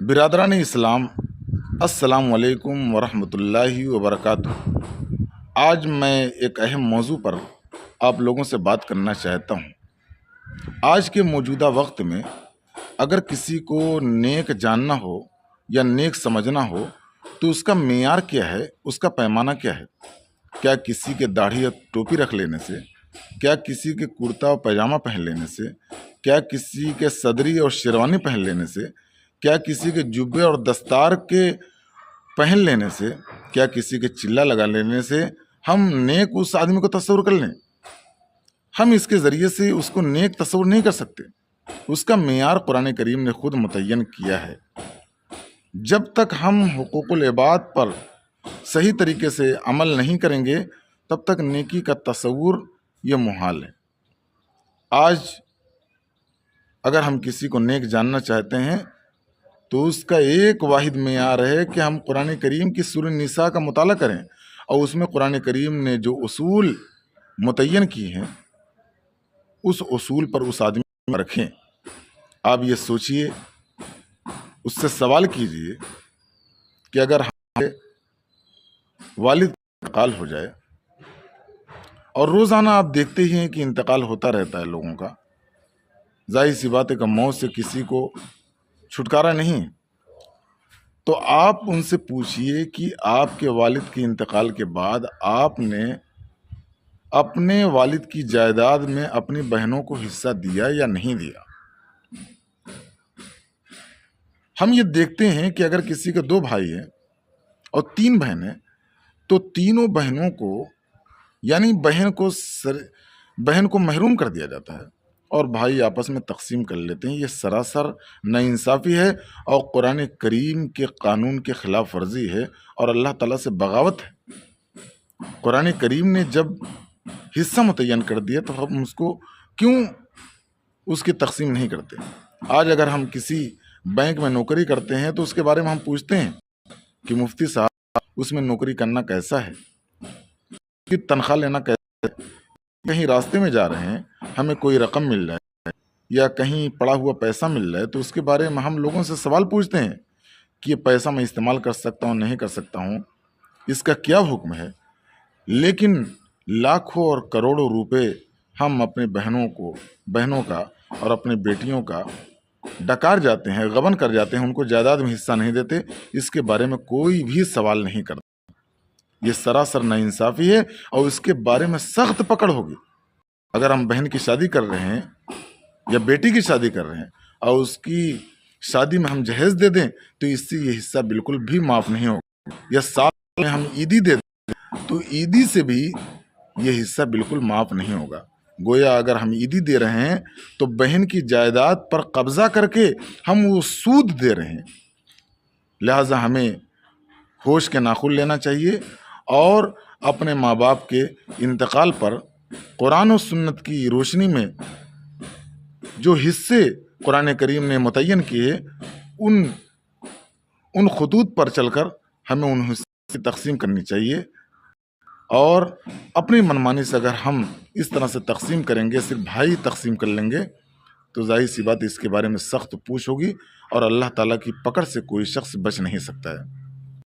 برادران اسلام، السلام علیکم ورحمۃ اللہ وبرکاتہ۔ آج میں ایک اہم موضوع پر آپ لوگوں سے بات کرنا چاہتا ہوں۔ آج کے موجودہ وقت میں اگر کسی کو نیک جاننا ہو یا نیک سمجھنا ہو تو اس کا معیار کیا ہے، اس کا پیمانہ کیا ہے؟ کیا کسی کے داڑھی اور ٹوپی رکھ لینے سے؟ کیا کسی کے کرتا اور پائجامہ پہن لینے سے؟ کیا کسی کے صدری اور شیروانی پہن لینے سے؟ کیا کسی کے جبے اور دستار کے پہن لینے سے؟ کیا کسی کے چلا لگا لینے سے ہم نیک اس آدمی کو تصور کر لیں؟ ہم اس کے ذریعے سے اس کو نیک تصور نہیں کر سکتے۔ اس کا معیار قرآن کریم نے خود متعین کیا ہے۔ جب تک ہم حقوق العباد پر صحیح طریقے سے عمل نہیں کریں گے تب تک نیکی کا تصور یہ محال ہے۔ آج اگر ہم کسی کو نیک جاننا چاہتے ہیں تو اس کا ایک واحد معیار ہے کہ ہم قرآن کریم کی سورہ نساء کا مطالعہ کریں اور اس میں قرآن کریم نے جو اصول متعین کی ہیں اس اصول پر اس آدمی کو رکھیں۔ آپ یہ سوچئے، اس سے سوال کیجئے کہ اگر ہمارے والد کا انتقال ہو جائے، اور روزانہ آپ دیکھتے ہی ہیں کہ انتقال ہوتا رہتا ہے لوگوں کا، ظاہر سی بات ہے کہ موت سے کسی کو چھٹکارا نہیں، تو آپ ان سے پوچھئے کہ آپ کے والد کے انتقال کے بعد آپ نے اپنے والد کی جائیداد میں اپنی بہنوں کو حصہ دیا یا نہیں دیا؟ ہم یہ دیکھتے ہیں کہ اگر کسی کے 2 بھائی ہیں اور 3 بہنیں تو تینوں بہنوں کو یعنی بہن کو محروم کر دیا جاتا ہے اور بھائی آپس میں تقسیم کر لیتے ہیں۔ یہ سراسر ناانصافی ہے اور قرآن کریم کے قانون کے خلاف ورزی ہے اور اللہ تعالیٰ سے بغاوت ہے۔ قرآن کریم نے جب حصہ متعین کر دیا تو ہم اس کو کیوں اس کی تقسیم نہیں کرتے؟ آج اگر ہم کسی بینک میں نوکری کرتے ہیں تو اس کے بارے میں ہم پوچھتے ہیں کہ مفتی صاحب اس میں نوکری کرنا کیسا ہے، کی تنخواہ لینا کیسا ہے؟ کہیں راستے میں جا رہے ہیں، ہمیں کوئی رقم مل رہا ہے یا کہیں پڑا ہوا پیسہ مل رہا ہے تو اس کے بارے میں ہم لوگوں سے سوال پوچھتے ہیں کہ یہ پیسہ میں استعمال کر سکتا ہوں نہیں کر سکتا ہوں، اس کا کیا حکم ہے؟ لیکن لاکھوں اور کروڑوں روپے ہم اپنے بہنوں کا اور اپنے بیٹیوں کا ڈکار جاتے ہیں، غبن کر جاتے ہیں، ان کو جائیداد میں حصہ نہیں دیتے، اس کے بارے میں کوئی بھی سوال نہیں کرتا۔ یہ سراسر ناانصافی ہے اور اس کے بارے میں سخت پکڑ ہوگی۔ اگر ہم بہن کی شادی کر رہے ہیں یا بیٹی کی شادی کر رہے ہیں اور اس کی شادی میں ہم جہیز دے دیں تو اس سے یہ حصہ بالکل بھی معاف نہیں ہوگا، یا سال میں ہم عیدی دے دیں تو عیدی سے بھی یہ حصہ بالکل معاف نہیں ہوگا۔ گویا اگر ہم عیدی دے رہے ہیں تو بہن کی جائیداد پر قبضہ کر کے ہم وہ سود دے رہے ہیں۔ لہٰذا ہمیں ہوش کے ناخن لینا چاہیے اور اپنے ماں باپ کے انتقال پر قرآن و سنت کی روشنی میں جو حصے قرآن کریم نے متعین کیے ان خطوط پر چل کر ہمیں ان حصے کی تقسیم کرنی چاہیے، اور اپنی منمانی سے اگر ہم اس طرح سے تقسیم کریں گے، صرف بھائی تقسیم کر لیں گے تو ظاہر سی بات اس کے بارے میں سخت پوچھ ہوگی اور اللہ تعالیٰ کی پکڑ سے کوئی شخص بچ نہیں سکتا ہے۔